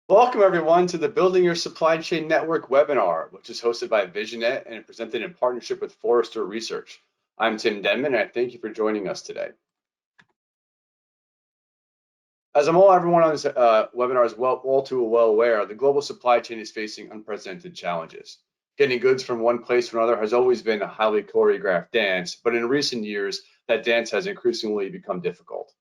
Welcome everyone to the Building Your Supply Chain Network webinar, which is hosted by VisionNet and presented in partnership with Forrester Research. I'm Tim Denman, and I thank you for joining us today. As everyone on this webinar is all too well aware, the global supply chain is facing unprecedented challenges. Getting goods from one place to another has always been a highly choreographed dance, but in recent years, that dance has increasingly become difficult.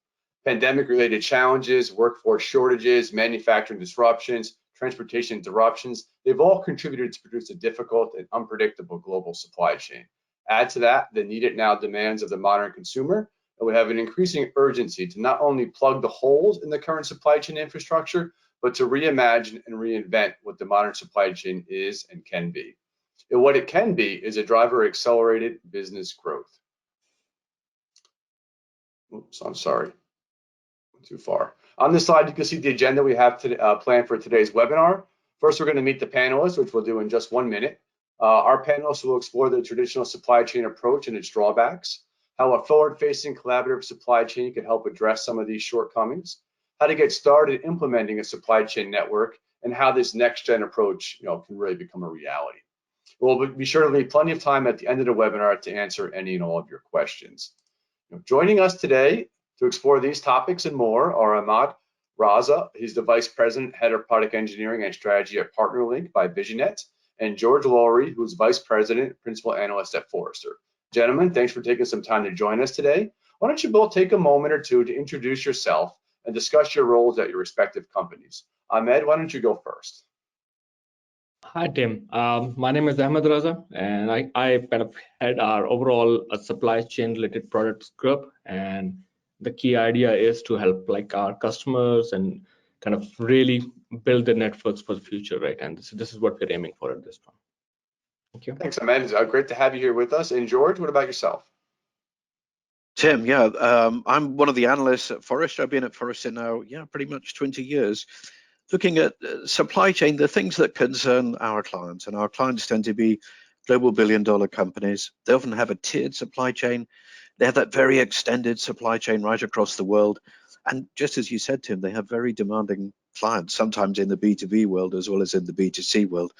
Pandemic-related challenges, workforce shortages, manufacturing disruptions, transportation interruptions, they've all contributed to produce a difficult and unpredictable global supply chain. Add to that the need it now demands of the modern consumer, and we have an increasing urgency to not only plug the holes in the current supply chain infrastructure, but to reimagine and reinvent what the modern supply chain is and can be. And what it can be is a driver of accelerated business growth. Oops, I'm sorry. Too far. On this slide, you can see the agenda we have planned for today's webinar. First, we're going to meet the panelists, which we'll do in just 1 minute. Our panelists will explore the traditional supply chain approach and its drawbacks, how a forward-facing collaborative supply chain can help address some of these shortcomings, how to get started implementing a supply chain network, and how this next-gen approach can really become a reality. We'll be sure to leave plenty of time at the end of the webinar to answer any and all of your questions. Joining us today to explore these topics and more are Ahmed Raza. He's the Vice President, Head of Product Engineering and Strategy at PartnerLinQ by VisionNet, and George Lawrie, who's Vice President, Principal Analyst at Forrester. Gentlemen, thanks for taking some time to join us today. Why don't you both take a moment or two to introduce yourself and discuss your roles at your respective companies. Ahmed, why don't you go first? Hi, Tim. My name is Ahmed Raza, and I kind of head our overall supply chain related products group. And the key idea is to help our customers and kind of really build the networks for the future, right? And this is what we're aiming for at this point. Thank you. Thanks, Ahmed. It's great to have you here with us. And George, what about yourself? Tim, I'm one of the analysts at Forrester. I've been at Forrester now, pretty much 20 years. Looking at supply chain, the things that concern our clients, and our clients tend to be global billion-dollar companies. They often have a tiered supply chain. They have that very extended supply chain right across the world. And just as you said, Tim, they have very demanding clients, sometimes in the B2B world as well as in the B2C world.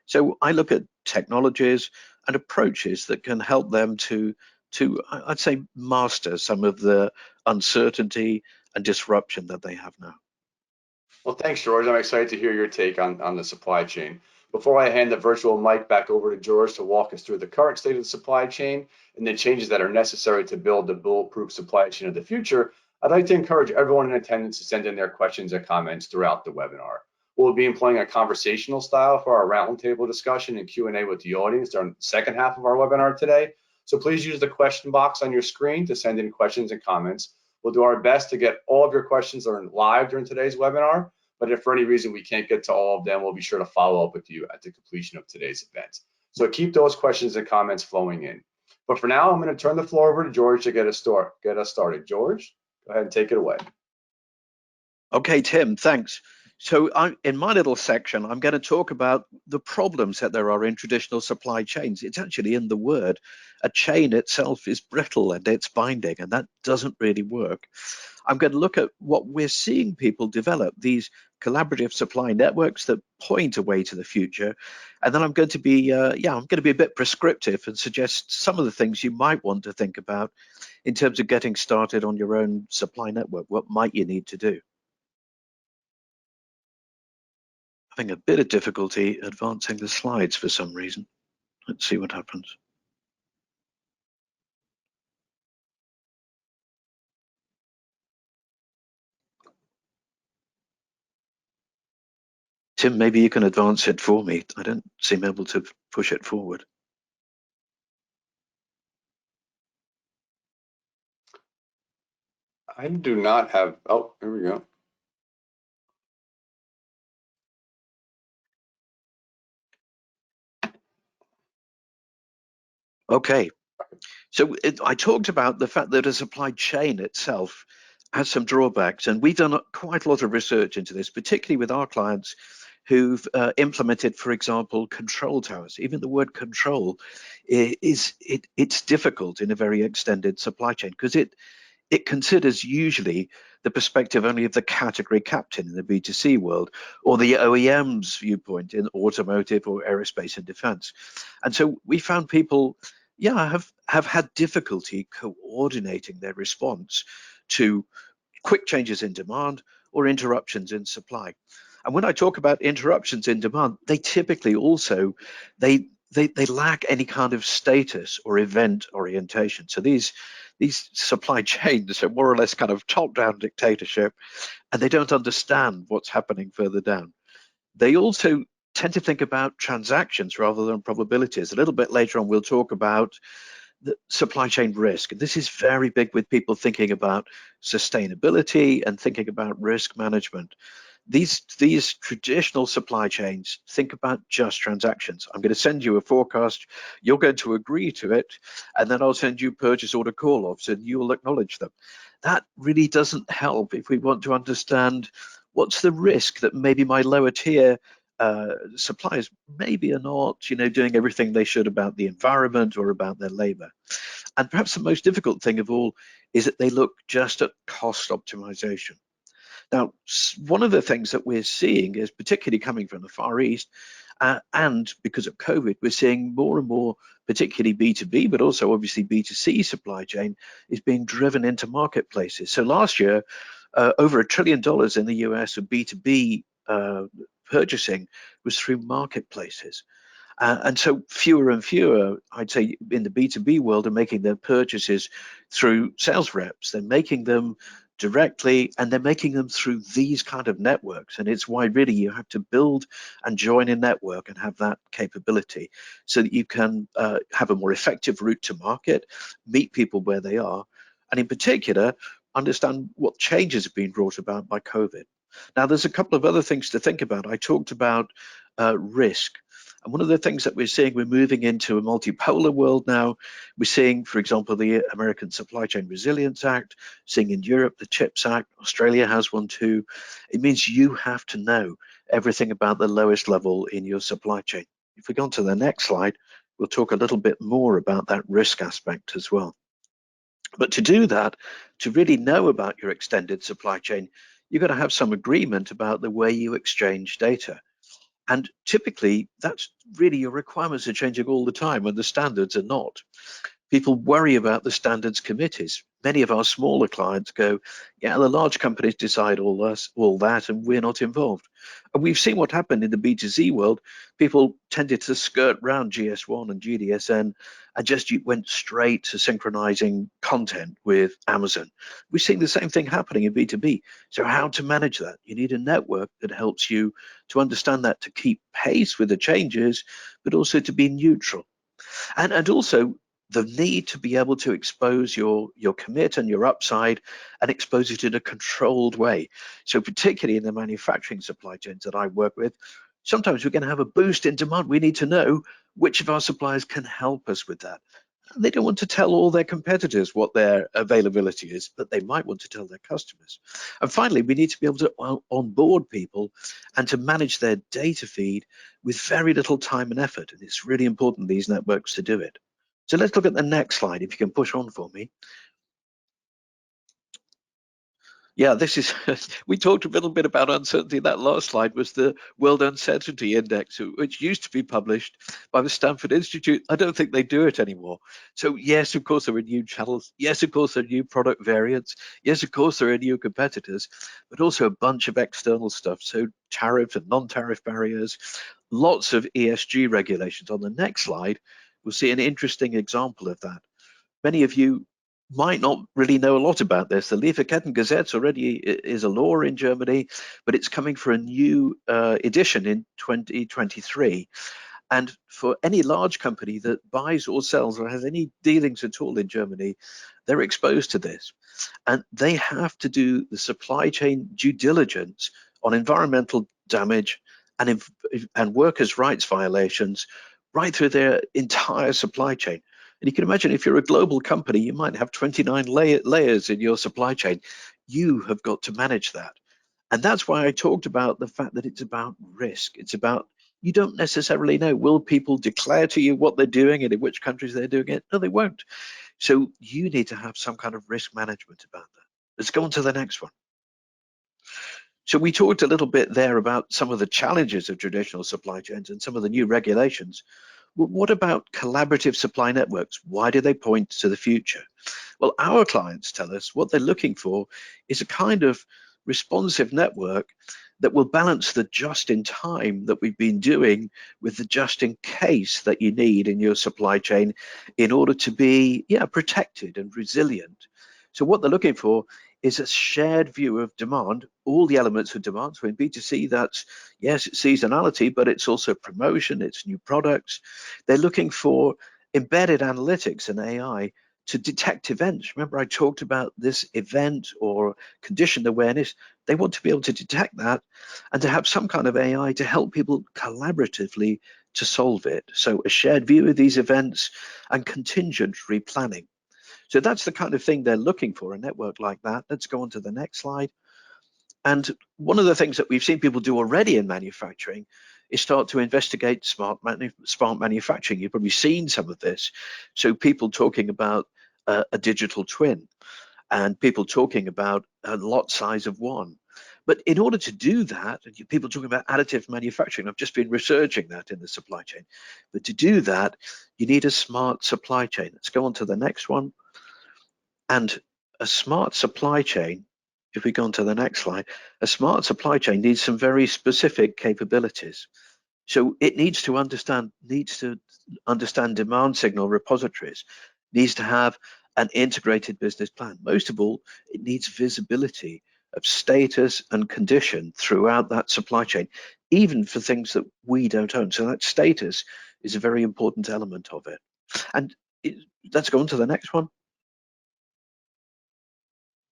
So I look at technologies and approaches that can help them to I'd say, master some of the uncertainty and disruption that they have now. Well, thanks, George. I'm excited to hear your take on the supply chain. Before I hand the virtual mic back over to George to walk us through the current state of the supply chain and the changes that are necessary to build the bulletproof supply chain of the future, I'd like to encourage everyone in attendance to send in their questions and comments throughout the webinar. We'll be employing a conversational style for our roundtable discussion and Q&A with the audience during the second half of our webinar today. So please use the question box on your screen to send in questions and comments. We'll do our best to get all of your questions live during today's webinar, but if for any reason we can't get to all of them, we'll be sure to follow up with you at the completion of today's event. So keep those questions and comments flowing in. But for now, I'm going to turn the floor over to George to get us started. George, go ahead and take it away. Okay, Tim, thanks. So in my little section, I'm going to talk about the problems that there are in traditional supply chains. It's actually in the word. A chain itself is brittle and it's binding, and that doesn't really work. I'm going to look at what we're seeing people develop, these collaborative supply networks that point away to the future. And then I'm going to be, I'm going to be a bit prescriptive and suggest some of the things you might want to think about in terms of getting started on your own supply network. What might you need to do? Having a bit of difficulty advancing the slides for some reason. Let's see what happens. Tim, maybe you can advance it for me. I don't seem able to push it forward. I do not have, oh, here we go. Okay, so I talked about the fact that a supply chain itself has some drawbacks, and we've done quite a lot of research into this, particularly with our clients who've implemented, for example, control towers. Even the word control it's difficult in a very extended supply chain because it considers usually the perspective only of the category captain in the B2C world, or the OEM's viewpoint in automotive or aerospace and defense. And so we found people, have had difficulty coordinating their response to quick changes in demand or interruptions in supply. And when I talk about interruptions in demand, they typically also, they lack any kind of status or event orientation. So these supply chains are more or less kind of top-down dictatorship, and they don't understand what's happening further down. They also tend to think about transactions rather than probabilities. A little bit later on, we'll talk about the supply chain risk. And this is very big with people thinking about sustainability and thinking about risk management. These traditional supply chains think about just transactions. I'm going to send you a forecast, you're going to agree to it, and then I'll send you purchase order call-offs and you will acknowledge them. That really doesn't help if we want to understand what's the risk that maybe my lower tier suppliers maybe are not, doing everything they should about the environment or about their labor. And perhaps the most difficult thing of all is that they look just at cost optimization. Now, one of the things that we're seeing is, particularly coming from the Far East, and because of COVID, we're seeing more and more, particularly B2B, but also obviously B2C supply chain is being driven into marketplaces. So last year, over $1 trillion in the US of B2B purchasing was through marketplaces. And so fewer and fewer, I'd say, in the B2B world are making their purchases through sales reps. They're making them directly, and they're making them through these kind of networks. And it's why really you have to build and join a network and have that capability so that you can have a more effective route to market, meet people where they are, and in particular, understand what changes have been brought about by COVID. Now, there's a couple of other things to think about. I talked about risk. And one of the things that we're seeing, we're moving into a multipolar world now. We're seeing, for example, the American Supply Chain Resilience Act, seeing in Europe the CHIPS Act, Australia has one too. It means you have to know everything about the lowest level in your supply chain. If we go on to the next slide, we'll talk a little bit more about that risk aspect as well. But to do that, to really know about your extended supply chain, you've got to have some agreement about the way you exchange data. And typically, that's really your requirements are changing all the time and the standards are not. People worry about the standards committees. Many of our smaller clients go, yeah, the large companies decide all that, and we're not involved. And we've seen what happened in the B2C world. People tended to skirt around GS1 and GDSN and just went straight to synchronizing content with Amazon. We're seeing the same thing happening in B2B. So how to manage that? You need a network that helps you to understand that, to keep pace with the changes, but also to be neutral. And also, the need to be able to expose your commit and your upside and expose it in a controlled way. So particularly in the manufacturing supply chains that I work with, sometimes we're going to have a boost in demand. We need to know which of our suppliers can help us with that. And they don't want to tell all their competitors what their availability is, but they might want to tell their customers. And finally, we need to be able to onboard people and to manage their data feed with very little time and effort. And it's really important, these networks, to do it. So let's look at the next slide, if you can push on for me. Yeah, this is, we talked a little bit about uncertainty. That last slide was the World Uncertainty Index, which used to be published by the Stanford Institute. I don't think they do it anymore. So yes, of course, there are new channels. Yes, of course, there are new product variants. Yes, of course, there are new competitors, but also a bunch of external stuff. So tariff and non-tariff barriers, lots of ESG regulations. On the next slide, we'll see an interesting example of that. Many of you might not really know a lot about this. The Lieferkettengesetz already is a law in Germany, but it's coming for a new edition in 2023. And for any large company that buys or sells or has any dealings at all in Germany, they're exposed to this. And they have to do the supply chain due diligence on environmental damage and workers' rights violations right through their entire supply chain. And you can imagine, if you're a global company, you might have 29 layers in your supply chain. You have got to manage that. And that's why I talked about the fact that it's about risk. It's about, you don't necessarily know, will people declare to you what they're doing and in which countries they're doing it? No, they won't. So you need to have some kind of risk management about that. Let's go on to the next one. So we talked a little bit there about some of the challenges of traditional supply chains and some of the new regulations. But what about collaborative supply networks? Why do they point to the future? Well, our clients tell us what they're looking for is a kind of responsive network that will balance the just in time that we've been doing with the just in case that you need in your supply chain in order to be protected and resilient. So what they're looking for is a shared view of demand, all the elements of demand. So in B2C, that's, yes, it's seasonality, but it's also promotion, it's new products. They're looking for embedded analytics and AI to detect events. Remember, I talked about this event or condition awareness. They want to be able to detect that and to have some kind of AI to help people collaboratively to solve it. So a shared view of these events and contingent replanning. So that's the kind of thing they're looking for, a network like that. Let's go on to the next slide. And one of the things that we've seen people do already in manufacturing is start to investigate smart manufacturing. You've probably seen some of this. So people talking about a digital twin and people talking about a lot size of one. But in order to do that, people talking about additive manufacturing, I've just been researching that in the supply chain. But to do that, you need a smart supply chain. Let's go on to the next one. And a smart supply chain, if we go on to the next slide, a smart supply chain needs some very specific capabilities. So it needs to understand demand signal repositories, needs to have an integrated business plan. Most of all, it needs visibility of status and condition throughout that supply chain, even for things that we don't own. So that status is a very important element of it. And let's go on to the next one.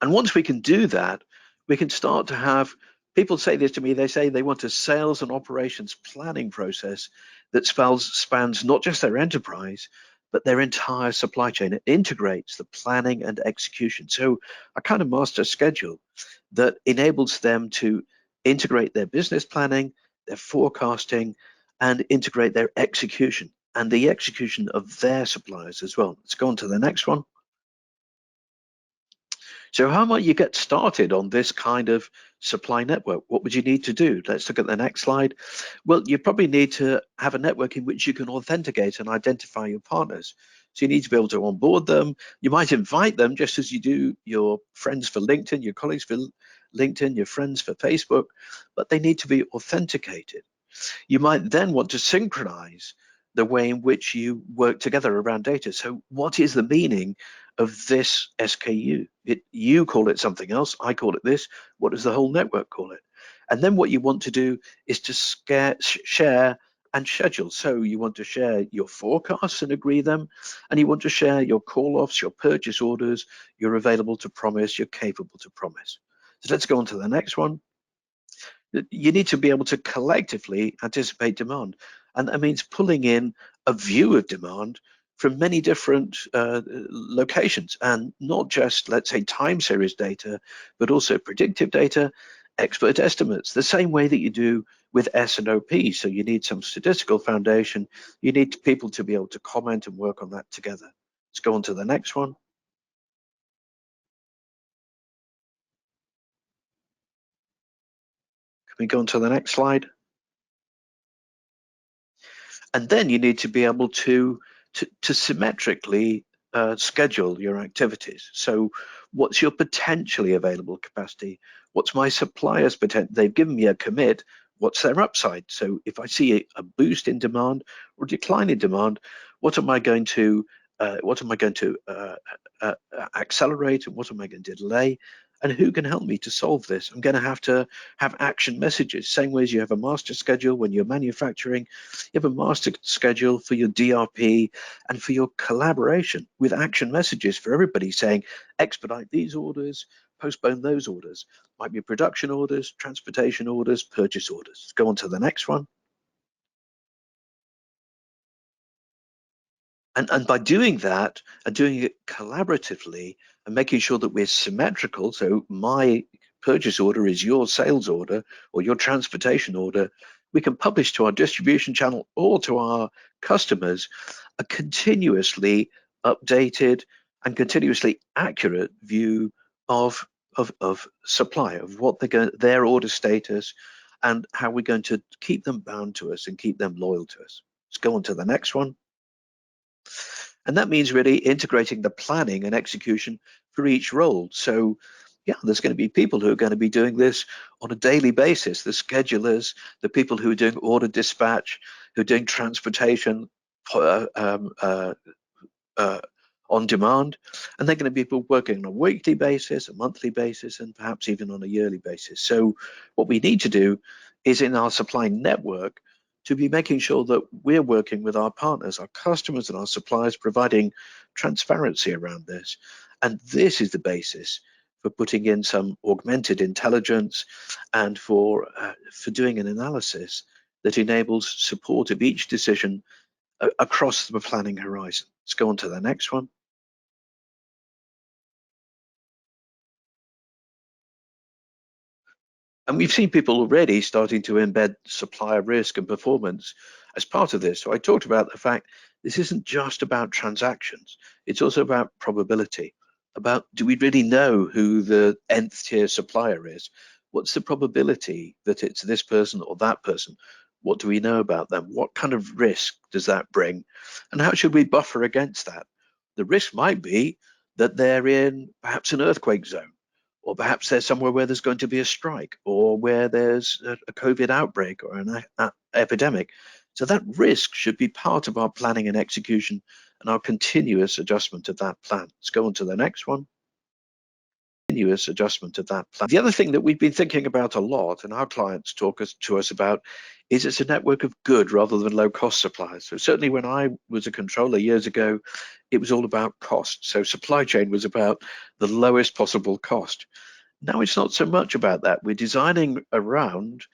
And once we can do that, we can start to have, people say this to me, they say they want a sales and operations planning process that spans not just their enterprise, but their entire supply chain. It integrates the planning and execution. So a kind of master schedule that enables them to integrate their business planning, their forecasting, and integrate their execution and the execution of their suppliers as well. Let's go on to the next one. So how might you get started on this kind of supply network? What would you need to do? Let's look at the next slide. Well, you probably need to have a network in which you can authenticate and identify your partners. So you need to be able to onboard them. You might invite them just as you do your friends for LinkedIn, your colleagues for LinkedIn, your friends for Facebook, but they need to be authenticated. You might then want to synchronize the way in which you work together around data. So what is the meaning of this SKU? You call it something else, I call it this. What does the whole network call it? And then what you want to do is to share and schedule. So you want to share your forecasts and agree them, and you want to share your call-offs, your purchase orders, you're available to promise, you're capable to promise. So let's go on to the next one. You need to be able to collectively anticipate demand. And that means pulling in a view of demand from many different locations, and not just, let's say, time series data, but also predictive data, expert estimates, the same way that you do with S&OP. So you need some statistical foundation. You need people to be able to comment and work on that together. Let's go on to the next one. Can we go on to the next slide? And then you need to be able to symmetrically schedule your activities. So what's your potentially available capacity? What's my supplier's potential? They've given me a commit. What's their upside? So if I see a boost in demand or decline in demand, what am I going to accelerate and what am I going to delay? And who can help me to solve this? I'm going to have action messages, same way as you have a master schedule when you're manufacturing. You have a master schedule for your DRP and for your collaboration with action messages for everybody saying, expedite these orders, postpone those orders. Might be production orders, transportation orders, purchase orders. Let's go on to the next one. And by doing that and doing it collaboratively and making sure that we're symmetrical, so my purchase order is your sales order or your transportation order, we can publish to our distribution channel or to our customers a continuously updated and continuously accurate view of of supply, of what their order status, and how we're going to keep them bound to us and keep them loyal to us. Let's go on to the next one. And that means really integrating the planning and execution for each role. So yeah, there's going to be people who are going to be doing this on a daily basis, the schedulers, the people who are doing order dispatch, who are doing transportation on demand, and they're going to be people working on a weekly basis, a monthly basis, and perhaps even on a yearly basis. So what we need to do is in our supply network to be making sure that we're working with our partners, our customers and our suppliers, providing transparency around this. And this is the basis for putting in some augmented intelligence and for doing an analysis that enables support of each decision across the planning horizon. Let's go on to the next one. And we've seen people already starting to embed supplier risk and performance as part of this. So I talked about the fact this isn't just about transactions. It's also about probability, about do we really know who the nth tier supplier is? What's the probability that it's this person or that person? What do we know about them? What kind of risk does that bring? And how should we buffer against that? The risk might be that they're in perhaps an earthquake zone, or perhaps there's somewhere where there's going to be a strike, or where there's a COVID outbreak or an epidemic. So that risk should be part of our planning and execution and our continuous adjustment of that plan. Let's go on to the next one. Continuous adjustment of that plan. The other thing that we've been thinking about a lot, and our clients talk to us about, is it's a network of good rather than low cost suppliers. So certainly when I was a controller years ago, it was all about cost. So supply chain was about the lowest possible cost. Now it's not so much about that. We're designing around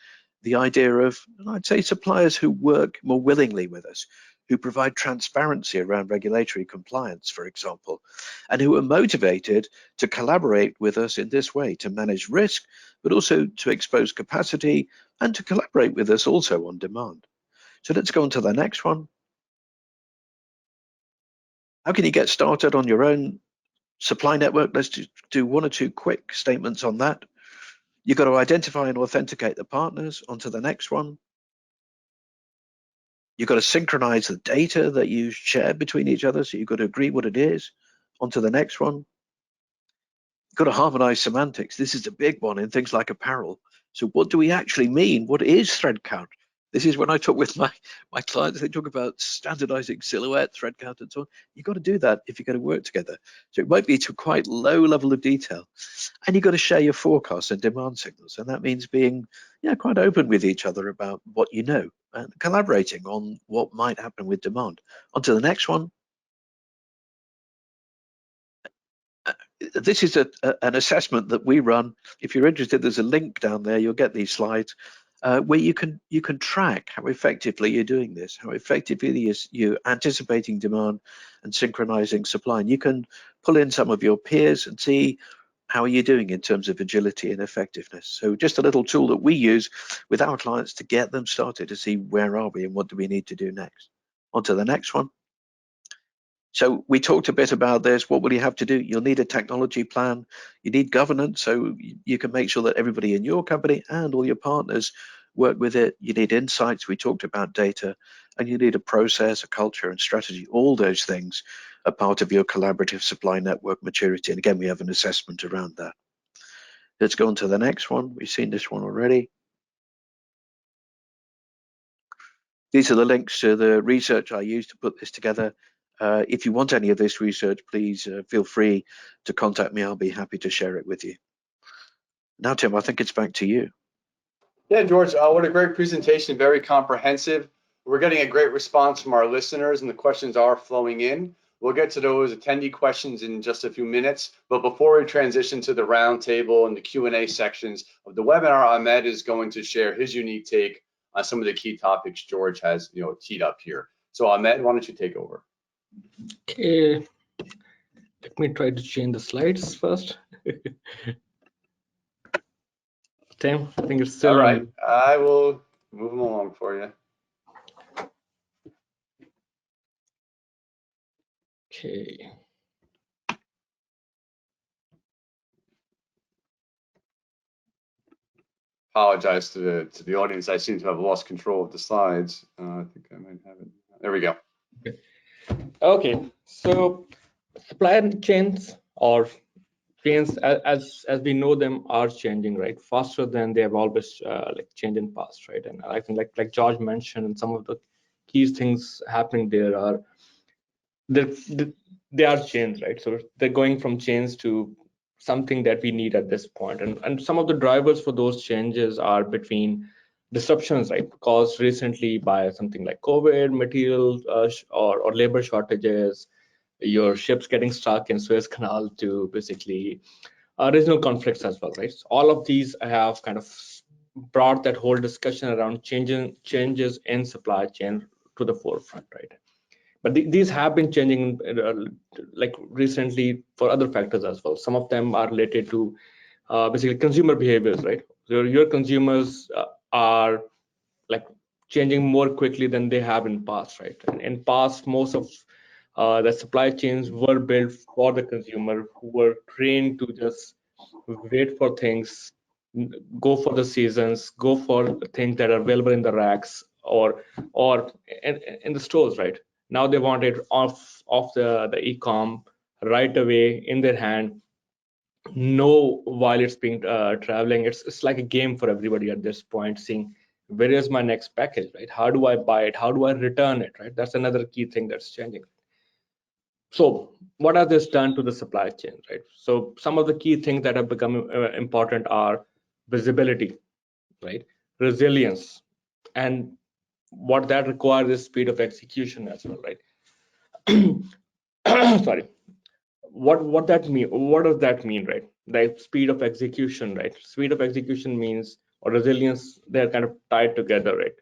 the idea of, I'd say, suppliers who work more willingly with us, who provide transparency around regulatory compliance, for example, and who are motivated to collaborate with us in this way to manage risk, but also to expose capacity and to collaborate with us also on demand. So let's go on to the next one. How can you get started on your own supply network? Let's do one or two quick statements on that. You've got to identify and authenticate the partners. Onto the next one. You've got to synchronize the data that you share between each other. So you've got to agree what it is. Onto the next one. You've got to harmonize semantics. This is a big one in things like apparel. So what do we actually mean? What is thread count? This is when I talk with my clients, they talk about standardizing silhouette, thread count, and so on. You've got to do that if you're going to work together. So it might be to quite low level of detail. And you've got to share your forecasts and demand signals. And that means being quite open with each other about what you know and collaborating on what might happen with demand. On to the next one. This is an assessment that we run. If you're interested, there's a link down there. You'll get these slides where you can track how effectively you're doing this, how effectively you're anticipating demand and synchronizing supply. And you can pull in some of your peers and see how are you doing in terms of agility and effectiveness. So just a little tool that we use with our clients to get them started to see where are we and what do we need to do next. On to the next one. So we talked a bit about this. What will you have to do? You'll need a technology plan. You need governance, so you can make sure that everybody in your company and all your partners work with it. You need insights. We talked about data, and you need a process, a culture, and strategy. All those things are part of your collaborative supply network maturity. And again, we have an assessment around that. Let's go on to the next one. We've seen this one already. These are the links to the research I used to put this together. If you want any of this research, please feel free to contact me. I'll be happy to share it with you. Now, Tim, I think it's back to you. Yeah, George, what a great presentation, very comprehensive. We're getting a great response from our listeners and the questions are flowing in. We'll get to those attendee questions in just a few minutes, but before we transition to the roundtable and the Q&A sections of the webinar, Ahmed is going to share his unique take on some of the key topics George has teed up here. So Ahmed, why don't you take over? Okay, let me try to change the slides first. Tim, I think it's still all right. I will move them along for you. Okay. apologize to the audience. I seem to have lost control of the slides. I think I might have it. There we go. Okay, so supply chains or chains as we know them are changing, right, faster than they have always like changed in past, right? And I think like George mentioned, and some of the key things happening there are they are chains, right? So they're going from chains to something that we need at this point, and some of the drivers for those changes are between disruptions, right, caused recently by something like COVID, material or labor shortages, your ships getting stuck in Suez Canal, to basically regional conflicts as well, right? So all of these have kind of brought that whole discussion around changes in supply chain to the forefront, right? But these have been changing like recently for other factors as well. Some of them are related to basically consumer behaviors, right? So your consumers are like changing more quickly than they have in past, right? And in past, most of the supply chains were built for the consumer, who were trained to just wait for things, go for the seasons, go for things that are available in the racks or in the stores, right? Now they want it off the e-com right away in their hand, know while it's being traveling. It's like a game for everybody at this point, seeing where is my next package, right? How do I buy it? How do I return it, right? That's another key thing that's changing. So what has this done to the supply chain, right? So some of the key things that have become important are visibility, right? Resilience, and what that requires is speed of execution as well, right? Sorry. What does that mean, right? The speed of execution, right? Speed of execution means, or resilience, they're kind of tied together, right?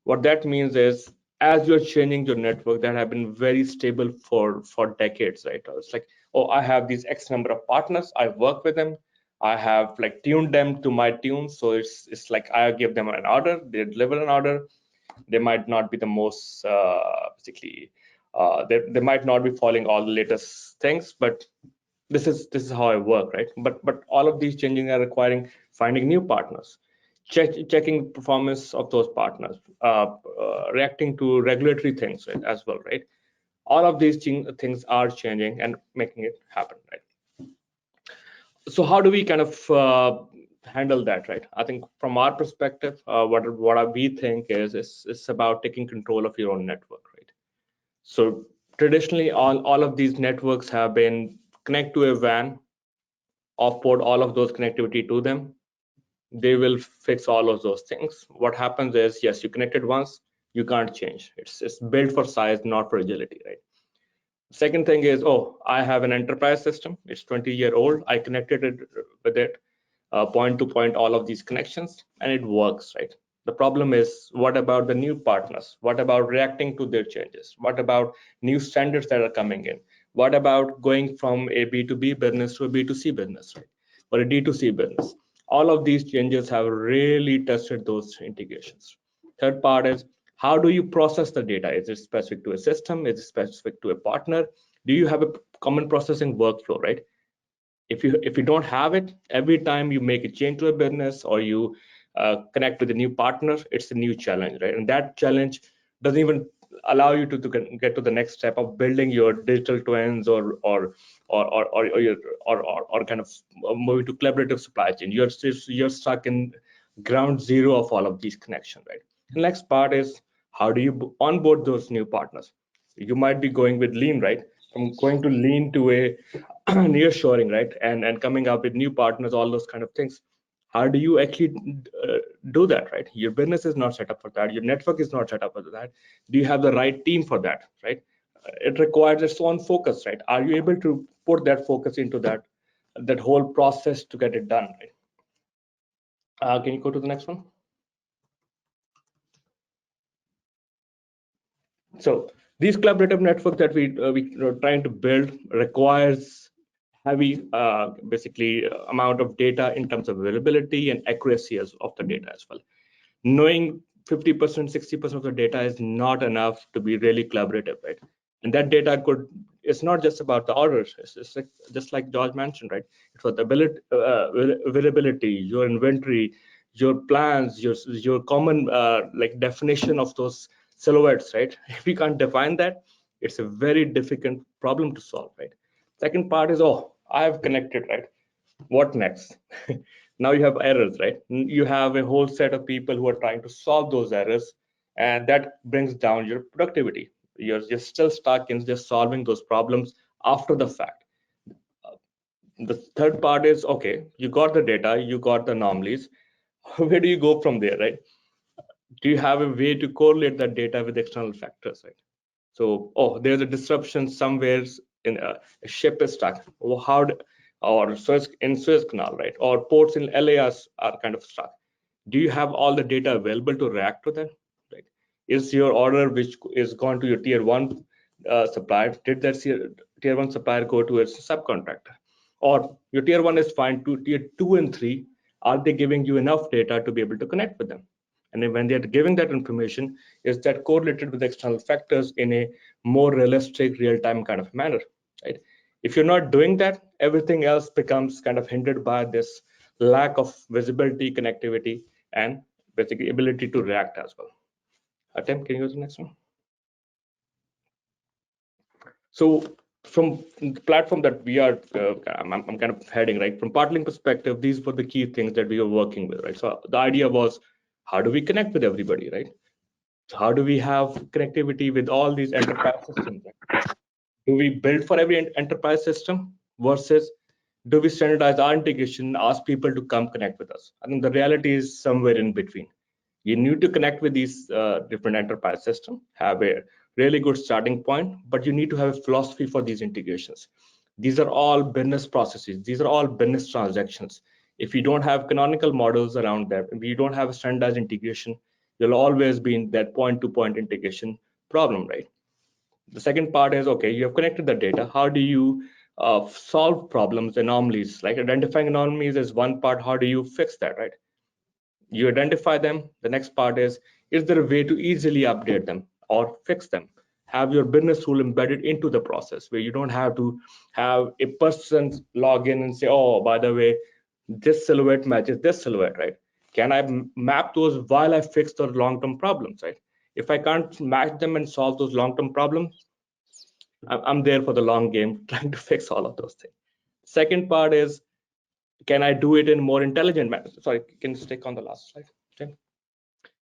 What that means is, as you're changing your network that have been very stable for decades, right? It's like, oh, I have these X number of partners, I work with them, I have like tuned them to my tunes, so it's like I give them an order, they deliver an order. They might not be the most basically they might not be following all the latest things, but this is how I work, right? But all of these changing are requiring finding new partners, checking performance of those partners, reacting to regulatory things, right, as well, right? All of these things are changing and making it happen, right? So how do we kind of handle that, right? I think from our perspective, what we think is it's about taking control of your own network, right? So traditionally, all of these networks have been connect to a WAN, offboard all of those connectivity to them. They will fix all of those things. What happens is, yes, you connected once, you can't change. It's built for size, not for agility, right? Second thing is, oh, I have an enterprise system. It's 20-year-old. I connected it with it, point to point, all of these connections, and it works, right? The problem is, what about the new partners? What about reacting to their changes? What about new standards that are coming in? What about going from a B2B business to a B2C business, right? Or a D2C business? All of these changes have really tested those integrations. Third part is, how do you process the data? Is it specific to a system? Is it specific to a partner? Do you have a common processing workflow, right? If you don't have it, every time you make a change to a business or you connect with a new partner, it's a new challenge, right? And that challenge doesn't even allow you to get to the next step of building your digital twins or kind of moving to collaborative supply chain. You're stuck in ground zero of all of these connections, right? The next part is, how do you onboard those new partners? You might be going with lean, right? From going to lean to a nearshoring, right? And coming up with new partners, all those kind of things. How do you actually do that, right? Your business is not set up for that. Your network is not set up for that. Do you have the right team for that, right? It requires its own focus, right? Are you able to put that focus into that whole process to get it done, right? Can you go to the next one? So these collaborative networks that we are trying to build requires heavy basically amount of data in terms of availability and accuracy of the data as well. Knowing 50%, 60% of the data is not enough to be really collaborative, right? And that data it's not just about the orders. It's just like George mentioned, right? It's about the availability, your inventory, your plans, your common like definition of those silhouettes, right? If we can't define that, it's a very difficult problem to solve, right? Second part is, oh, I have connected, right? What next? Now you have errors, right? You have a whole set of people who are trying to solve those errors, and that brings down your productivity. You're just still stuck in just solving those problems after the fact. The third part is, okay, you got the data, you got the anomalies. Where do you go from there, right? Do you have a way to correlate that data with external factors, right? So, oh, there's a disruption somewhere in a ship is stuck. Well, or Suez, in Suez Canal, right? Or ports in LA are kind of stuck. Do you have all the data available to react to that? Right? Is your order which is gone to your tier one supplier, did that tier one supplier go to its subcontractor? Or your tier one is fine to tier two and three, are they giving you enough data to be able to connect with them? And then when they're giving that information, is that correlated with external factors in a more realistic, real-time kind of manner, right? If you're not doing that, everything else becomes kind of hindered by this lack of visibility, connectivity, and basically ability to react as well. Tim, can you go to the next one? So from the platform that we are, I'm kind of heading, right? From PartnerLinQ perspective, these were the key things that we were working with, right? So the idea was, how do we connect with everybody, right? So how do we have connectivity with all these enterprise systems? Do we build for every enterprise system versus do we standardize our integration, ask people to come connect with us? I think the reality is somewhere in between. You need to connect with these different enterprise systems, have a really good starting point, but you need to have a philosophy for these integrations. These are all business processes. These are all business transactions. If you don't have canonical models around that, if you don't have a standardized integration, you'll always be in that point-to-point integration problem, right? The second part is, okay, you have connected the data. How do you solve problems, anomalies? Like identifying anomalies is one part. How do you fix that, right? You identify them. The next part is there a way to easily update them or fix them? Have your business rule embedded into the process where you don't have to have a person log in and say, oh, by the way, this silhouette matches this silhouette, right? Can I map those while I fix the long-term problems, right? If I can't match them and solve those long-term problems, I'm there for the long game trying to fix all of those things. Second part is, can I do it in more intelligent manner? Sorry, can you stick on the last slide, Tim?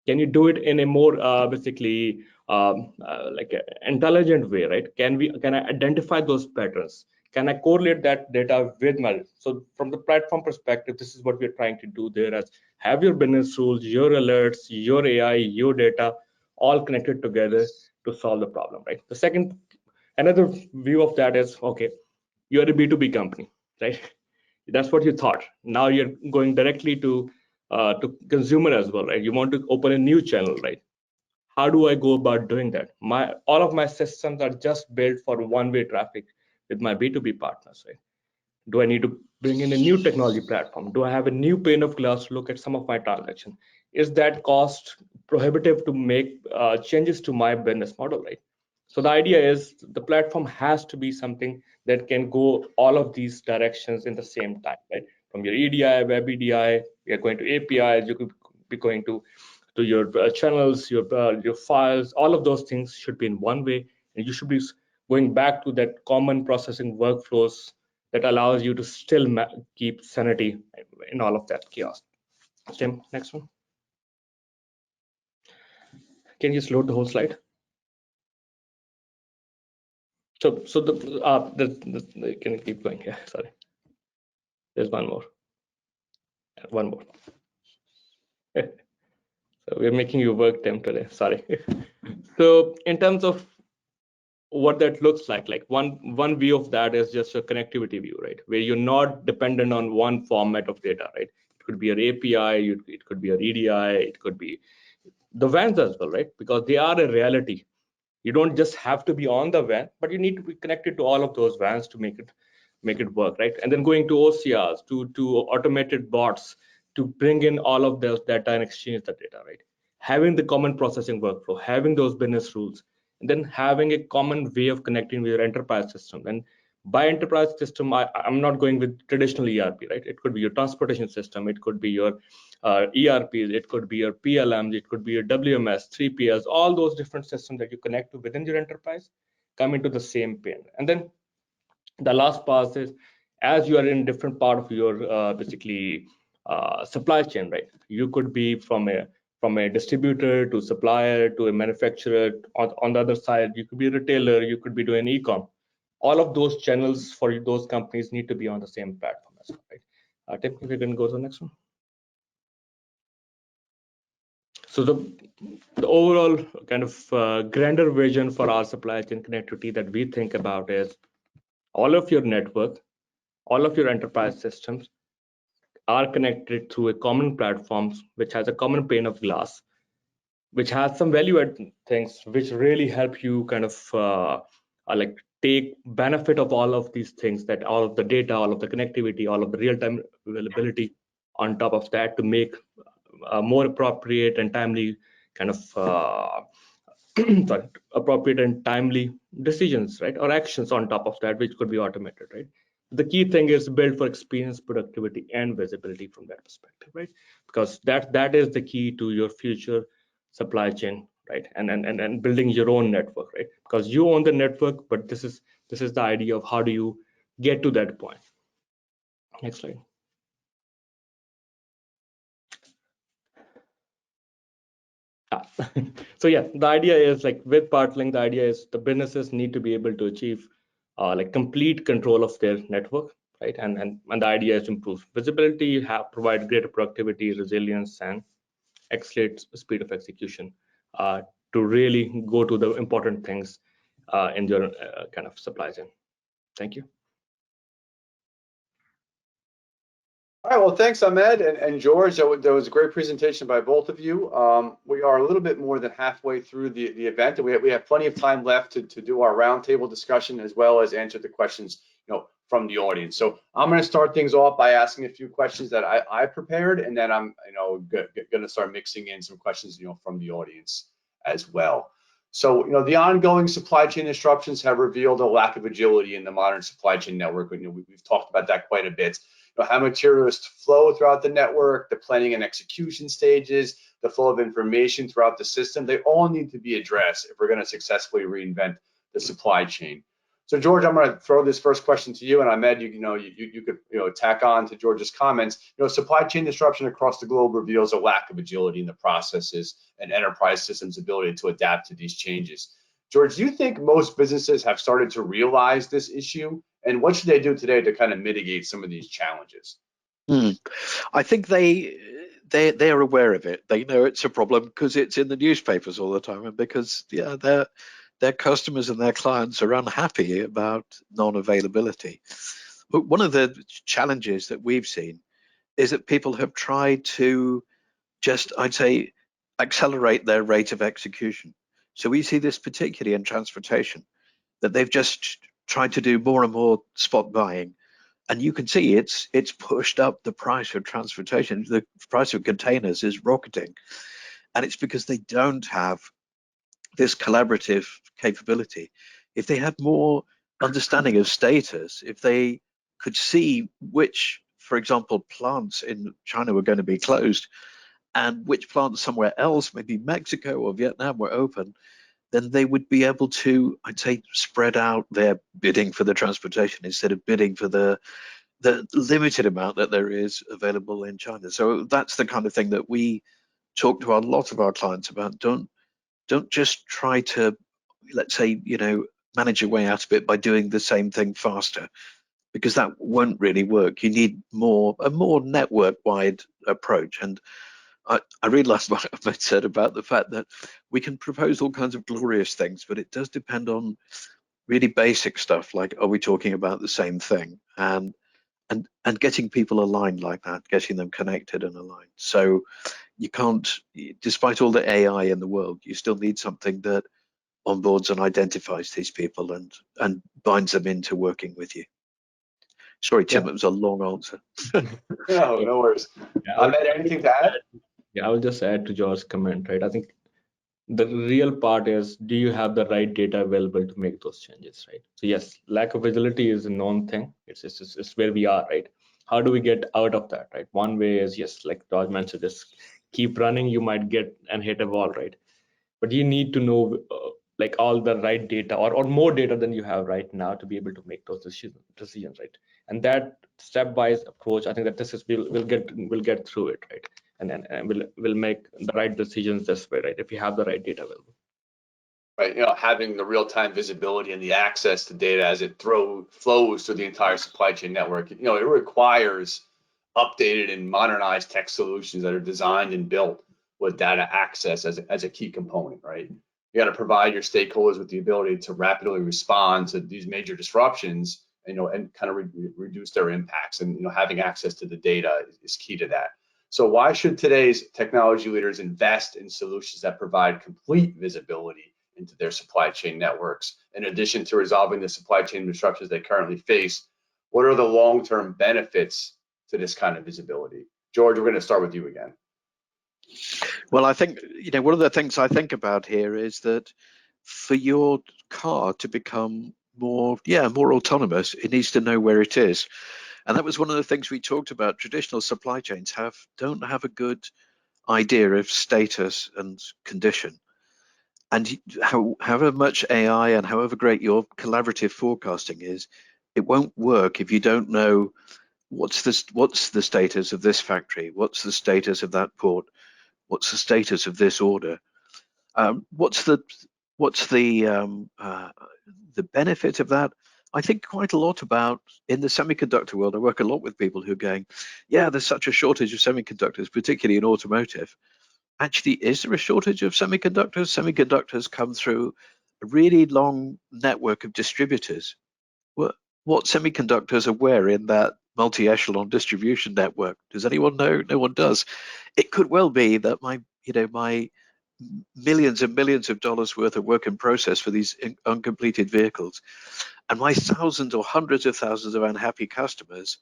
Can you do it in a more basically like an intelligent way, right? Can I identify those patterns? Can I correlate that data with my? So from the platform perspective, this is what we're trying to do there, as have your business rules, your alerts, your AI, your data all connected together to solve the problem, right? The second, another view of that is, okay, you're a B2B company, right? That's what you thought. Now you're going directly to consumer as well, right? You want to open a new channel, right? How do I go about doing that? All of my systems are just built for one-way traffic with my B2B partners, right? Do I need to bring in a new technology platform? Do I have a new pane of glass to look at some of my transactions? Is that cost prohibitive to make changes to my business model, right? So the idea is the platform has to be something that can go all of these directions in the same time, right? From your EDI, web EDI, we are going to APIs, you could be going to your channels, your files, all of those things should be in one way, and you should be going back to that common processing workflows that allows you to still keep sanity in all of that chaos. Tim, next one. Can you just load the whole slide? So can you keep going? Yeah, sorry. There's one more. One more. So we're making you work, Tim, today. Sorry. So in terms of what that looks like one view of that is just a connectivity view, right? Where you're not dependent on one format of data, right? It could be your API, it could be your EDI, it could be the vans as well, right? Because they are a reality. You don't just have to be on the van, but you need to be connected to all of those vans to make it work, right? And then going to OCRs, to automated bots to bring in all of those data and exchange the data, right? Having the common processing workflow, having those business rules, and then having a common way of connecting with your enterprise system. And By enterprise system, I'm not going with traditional ERP, right? It could be your transportation system, it could be your ERPs, it could be your PLMs, it could be your WMS, 3PLs, all those different systems that you connect to within your enterprise come into the same pane. And then the last part is, as you are in different part of your basically supply chain, right? You could be from a distributor to supplier to a manufacturer. On the other side, you could be a retailer, you could be doing e-com. All of those channels for those companies need to be on the same platform as well, right? Tim, if you can go to the next one. So the overall kind of grander vision for our supply chain connectivity that we think about is all of your network, all of your enterprise systems are connected through a common platform which has a common pane of glass, which has some value-add things which really help you kind of like take benefit of all of these things, that all of the data, all of the connectivity, all of the real-time availability on top of that to make more appropriate and timely kind of sorry, appropriate and timely decisions, right, or actions on top of that, which could be automated, right? The key thing is build for experience, productivity, and visibility from that perspective, right? Because that is the key to your future supply chain, right? And building your own network, right? Because you own the network, but this is the idea of how do you get to that point. Next slide. So yeah, the idea is like with PartnerLinQ, the idea is the businesses need to be able to achieve like complete control of their network, right? And the idea is to improve visibility, provide greater productivity, resilience, and accelerate speed of execution to really go to the important things in your kind of supply chain. Thank you. All right, well, thanks, Ahmed and George. That was a great presentation by both of you. We are a little bit more than halfway through the event, and we have plenty of time left to do our roundtable discussion as well as answer the questions, from the audience. So I'm going to start things off by asking a few questions that I prepared, and then I'm, going to start mixing in some questions, from the audience as well. So, the ongoing supply chain disruptions have revealed a lack of agility in the modern supply chain network. We've talked about that quite a bit. How materials flow throughout the network, the planning and execution stages, the flow of information throughout the system, they all need to be addressed if we're going to successfully reinvent the supply chain. So George, I'm going to throw this first question to you, and Ahmed, you could tack on to George's comments. Supply chain disruption across the globe reveals a lack of agility in the processes and enterprise systems' ability to adapt to these changes. George, do you think most businesses have started to realize this issue? And what should they do today to kind of mitigate some of these challenges? I think they're aware of it. They know it's a problem because it's in the newspapers all the time, and because their customers and their clients are unhappy about non-availability. But one of the challenges that we've seen is that people have tried to just, I'd say, accelerate their rate of execution. So we see this particularly in transportation, that they've just tried to do more and more spot buying. And you can see it's pushed up the price of transportation. The price of containers is rocketing. And it's because they don't have this collaborative capability. If they had more understanding of status, if they could see which, for example, plants in China were going to be closed and which plants somewhere else, maybe Mexico or Vietnam, were open, then they would be able to, I'd say, spread out their bidding for the transportation instead of bidding for the limited amount that there is available in China. So that's the kind of thing that we talk to a lot of our clients about. Don't just try to, let's say, manage your way out of it by doing the same thing faster, because that won't really work. You need a more network-wide approach. And I realized what Ahmed said about the fact that we can propose all kinds of glorious things, but it does depend on really basic stuff, like, are we talking about the same thing? And getting people aligned like that, getting them connected and aligned. So you can't, despite all the AI in the world, you still need something that onboards and identifies these people and binds them into working with you. Sorry, Tim, It was a long answer. No worries. Ahmed, anything to add? Yeah, I will just add to George's comment, right? I think The real part is, do you have the right data available to make those changes, right? So yes, lack of agility is a known thing. It's where we are, right? How do we get out of that, right? One way is, yes, like George mentioned, just keep running. You might get and hit a wall, right? But you need to know like all the right data or more data than you have right now to be able to make those decisions, right? And that stepwise approach, I think that this is we'll get through it, right? And we'll make the right decisions this way, right? If you have the right data available. Right, having the real-time visibility and the access to data as it flows through the entire supply chain network, it requires updated and modernized tech solutions that are designed and built with data access as a key component, right? You got to provide your stakeholders with the ability to rapidly respond to these major disruptions, and kind of reduce their impacts. And having access to the data is key to that. So why should today's technology leaders invest in solutions that provide complete visibility into their supply chain networks? In addition to resolving the supply chain disruptions they currently face, what are the long-term benefits to this kind of visibility? George, we're going to start with you again. Well, I think, one of the things I think about here is that for your car to become more autonomous, it needs to know where it is. And that was one of the things we talked about. Traditional supply chains don't have a good idea of status and condition. And however much AI and however great your collaborative forecasting is, it won't work if you don't know what's the status of this factory, what's the status of that port, what's the status of this order, what's the benefit of that. I think quite a lot about, in the semiconductor world, I work a lot with people who are going, yeah, there's such a shortage of semiconductors, particularly in automotive. Actually, is there a shortage of semiconductors? Semiconductors come through a really long network of distributors. What semiconductors are where in that multi-echelon distribution network? Does anyone know? No one does. It could well be that my millions and millions of dollars worth of work in process for these uncompleted vehicles, and my thousands or hundreds of thousands of unhappy customers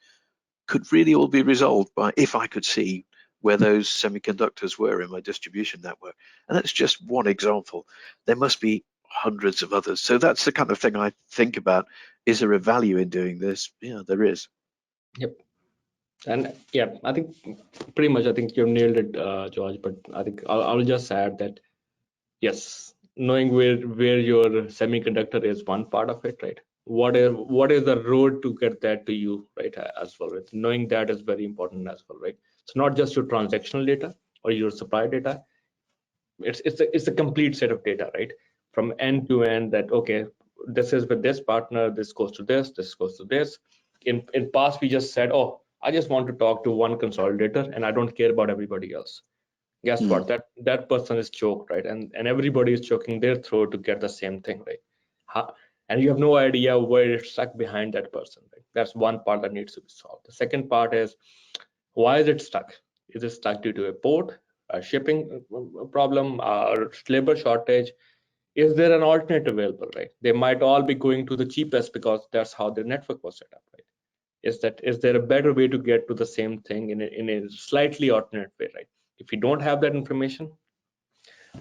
could really all be resolved by if I could see where those semiconductors were in my distribution network. And that's just one example. There must be hundreds of others. So that's the kind of thing I think about. Is there a value in doing this? Yeah, there is. Yep. And yeah, I think pretty much, I think you've nailed it, George, but I think I'll just add that, yes, knowing where your semiconductor is one part of it, right? What is the road to get that to you, right, as well, right? Knowing that is very important as well, right? It's not just your transactional data or your supply data. It's a complete set of data, right? From end to end, that, okay, this is with this partner, this goes to this goes to this. In past, we just said, oh, I just want to talk to one consolidator and I don't care about everybody else. Guess what? That person is choked, right? And everybody is choking their throat to get the same thing, right? And you have no idea where it's stuck behind that person, right? That's one part that needs to be solved. The second part is, why is it stuck? Is it stuck due to a port, a shipping problem, or labor shortage? Is there an alternate available, right? They might all be going to the cheapest because that's how their network was set up, right? Is there a better way to get to the same thing in a slightly alternate way, right? If you don't have that information,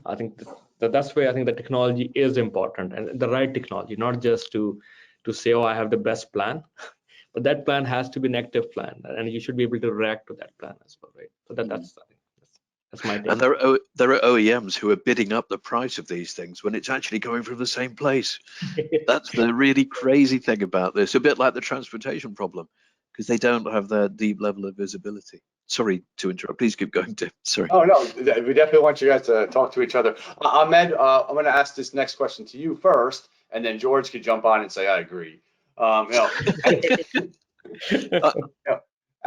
I think that's where I think the technology is important, and the right technology, not just to say, oh, I have the best plan, but that plan has to be an active plan, and you should be able to react to that plan as well, right? So that's my take. And there are OEMs who are bidding up the price of these things when it's actually coming from the same place. That's the really crazy thing about this. A bit like the transportation problem, because they don't have that deep level of visibility. Sorry to interrupt. Please keep going, Tim. Sorry. Oh, no, we definitely want you guys to talk to each other. Ahmed, I'm going to ask this next question to you first, and then George could jump on and say, I agree.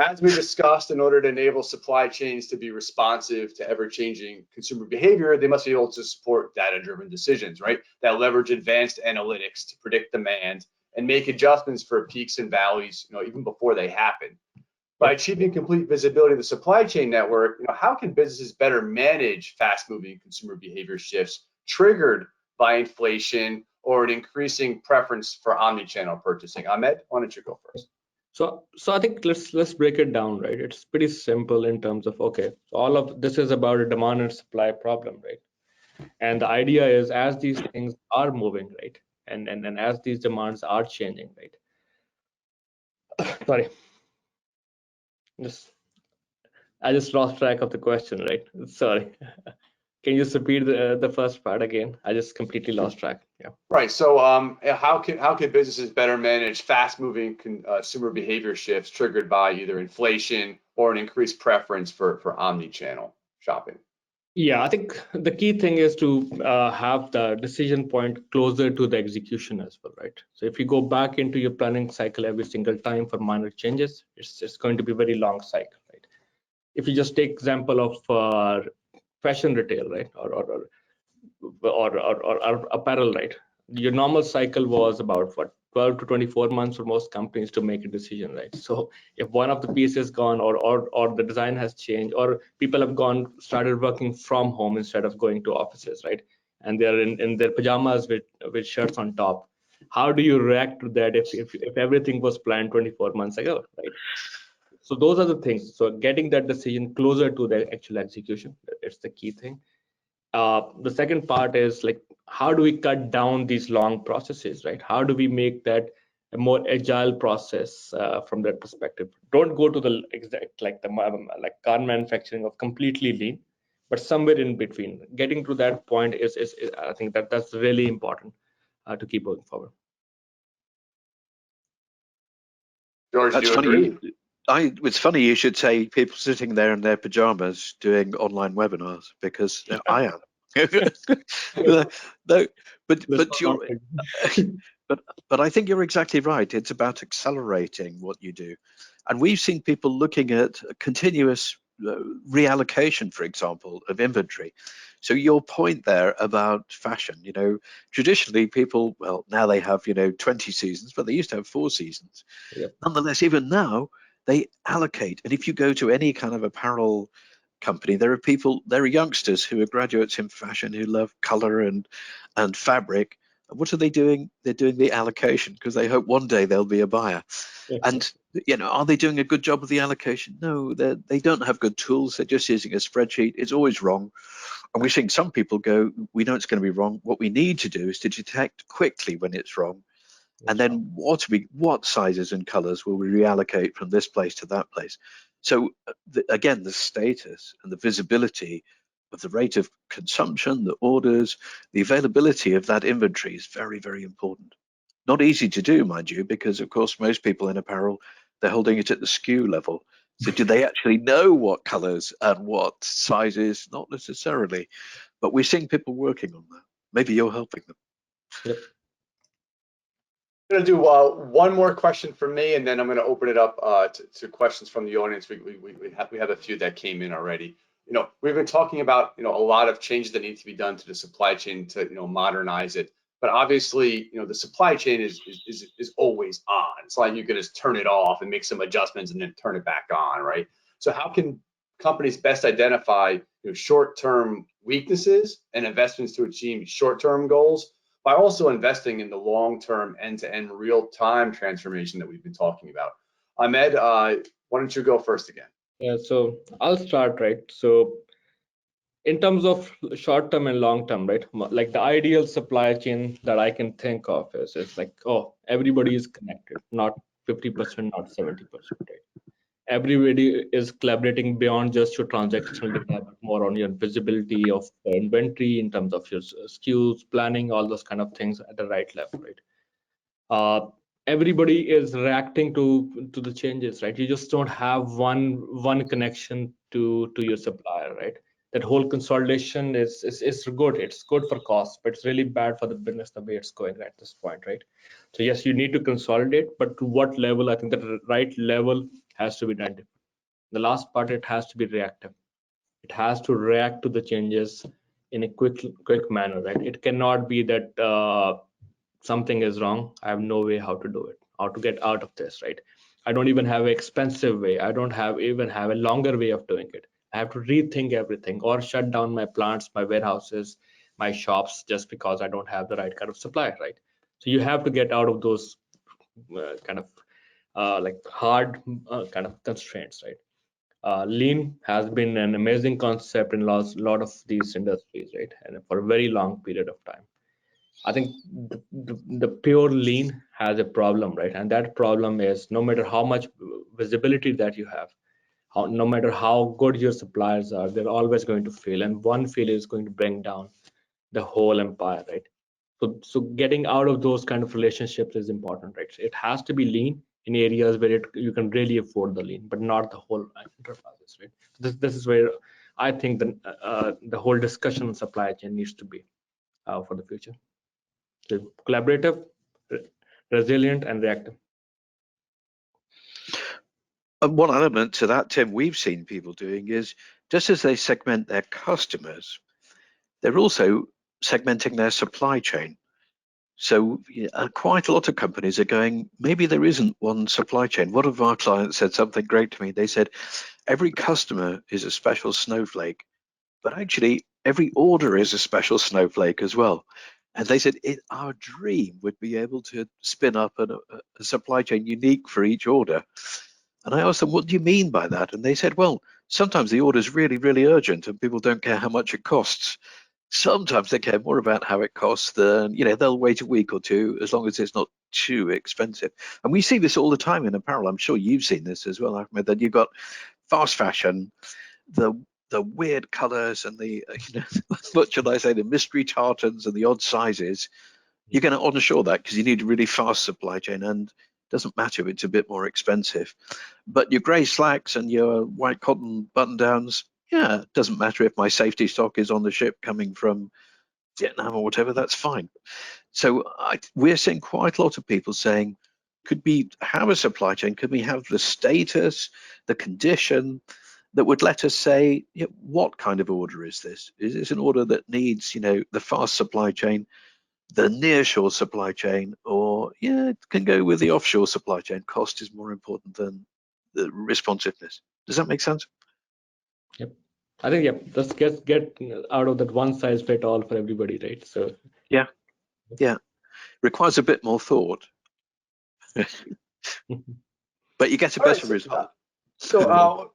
As we discussed, in order to enable supply chains to be responsive to ever-changing consumer behavior, they must be able to support data-driven decisions, right? That leverage advanced analytics to predict demand and make adjustments for peaks and valleys, even before they happen. By achieving complete visibility of the supply chain network, how can businesses better manage fast-moving consumer behavior shifts triggered by inflation or an increasing preference for omni-channel purchasing? Ahmed, why don't you go first? So I think let's break it down, right? It's pretty simple in terms of, okay, so all of this is about a demand and supply problem, right? And the idea is, as these things are moving, right, and as these demands are changing, right. Sorry, I just lost track of the question, right? Sorry. Can you just repeat the first part again? I just completely lost track. Yeah. Right. So, how can businesses better manage fast-moving consumer behavior shifts triggered by either inflation or an increased preference for omni-channel shopping? Yeah, I think the key thing is to have the decision point closer to the execution as well, right? So if you go back into your planning cycle every single time for minor changes, it's going to be very long cycle, right? If you just take example of fashion retail, right, or apparel, right? Your normal cycle was about what, 12 to 24 months for most companies to make a decision, right? So if one of the pieces is gone, or the design has changed, or people have started working from home instead of going to offices, right? And they're in their pajamas with shirts on top. How do you react to that if everything was planned 24 months ago, right? So those are the things. So getting that decision closer to the actual execution, it's the key thing. The second part is like, how do we cut down these long processes, right? How do we make that a more agile process from that perspective? Don't go to the exact like car manufacturing of completely lean, but somewhere in between. Getting to that point is I think that's really important to keep going forward. George, do That's you funny. agree? It's funny you should say people sitting there in their pajamas doing online webinars, because I am. No, but you're but I think you're exactly right. It's about accelerating what you do, and we've seen people looking at a continuous reallocation, for example, of inventory. So your point there about fashion, traditionally people, well, now they have 20 seasons, but they used to have 4 seasons. Yep. Nonetheless, even now they allocate, and if you go to any kind of apparel company, there are youngsters who are graduates in fashion who love color and fabric. What are they doing? They're doing the allocation because they hope one day there'll be a buyer. And are they doing a good job of the allocation? No, they don't have good tools. They're just using a spreadsheet. It's always wrong. And we're seeing some people go, we know it's going to be wrong. What we need to do is to detect quickly when it's wrong. And then what sizes and colors will we reallocate from this place to that place? So again, the status and the visibility of the rate of consumption, the orders, the availability of that inventory is very, very important. Not easy to do, mind you, because of course most people in apparel, they're holding it at the SKU level. So do they actually know what colors and what sizes? Not necessarily, but we're seeing people working on that. Maybe you're helping them. Yep. I'm going to do one more question for me, and then I'm going to open it up to questions from the audience. We have a few that came in already. We've been talking about a lot of changes that need to be done to the supply chain to modernize it. But obviously, the supply chain is always on. It's like you can just turn it off and make some adjustments and then turn it back on, right? So how can companies best identify short-term weaknesses and investments to achieve short-term goals, by also investing in the long-term end-to-end real-time transformation that we've been talking about? Ahmed, why don't you go first again? Yeah, so I'll start, right? So in terms of short-term and long-term, right? Like the ideal supply chain that I can think of is like, oh, everybody is connected, not 50%, not 70%, right? Everybody is collaborating beyond just your transactional data, but more on your visibility of the inventory in terms of your SKUs, planning, all those kind of things at the right level, right? Everybody is reacting to the changes, right? You just don't have one connection to your supplier, right? That whole consolidation is good. It's good for cost, but it's really bad for the business the way it's going at this point, right? So yes, you need to consolidate, but to what level? I think the right level has to be identified. The last part, it has to be reactive. It has to react to the changes in a quick manner, right? It cannot be that something is wrong, I have no way how to do it, how to get out of this, right? I don't even have an expensive way, I don't even have a longer way of doing it. I have to rethink everything or shut down my plants, my warehouses, my shops, just because I don't have the right kind of supply, right? So you have to get out of those kind of like hard kind of constraints, right? Lean has been an amazing concept in lot of these industries, right? And for a very long period of time. I think the pure lean has a problem, right? And that problem is no matter how much visibility that you have, no matter how good your suppliers are, they're always going to fail. And one failure is going to bring down the whole empire, right? So getting out of those kind of relationships is important, right? It has to be lean in areas where you can really afford the lean, but not the whole enterprises, right? This is where I think the whole discussion on supply chain needs to be for the future. So collaborative, resilient, and reactive. And one element to that, Tim, we've seen people doing is just as they segment their customers, they're also segmenting their supply chain. So quite a lot of companies are going, maybe there isn't one supply chain. One of our clients said something great to me. They said, every customer is a special snowflake, but actually every order is a special snowflake as well. And they said, our dream would be able to spin up a supply chain unique for each order. And I asked them, what do you mean by that? And they said, well, sometimes the order is really, really urgent and people don't care how much it costs. Sometimes they care more about how it costs than, they'll wait a week or two as long as it's not too expensive. And we see this all the time in apparel. I'm sure you've seen this as well, Ahmed, that you've got fast fashion, the weird colors and the, what should I say, the mystery tartans and the odd sizes. You're going to onshore that because you need a really fast supply chain, and it doesn't matter if it's a bit more expensive. But your grey slacks and your white cotton button downs, yeah, it doesn't matter if my safety stock is on the ship coming from Vietnam or whatever, that's fine. So we're seeing quite a lot of people saying, could we have a supply chain? Could we have the status, the condition that would let us say, what kind of order is this? Is this an order that needs, the fast supply chain, the nearshore supply chain, or it can go with the offshore supply chain? Cost is more important than the responsiveness. Does that make sense? Yep. I think let's get out of that one size fit all for everybody, right? So yeah, requires a bit more thought, but you get a better result. So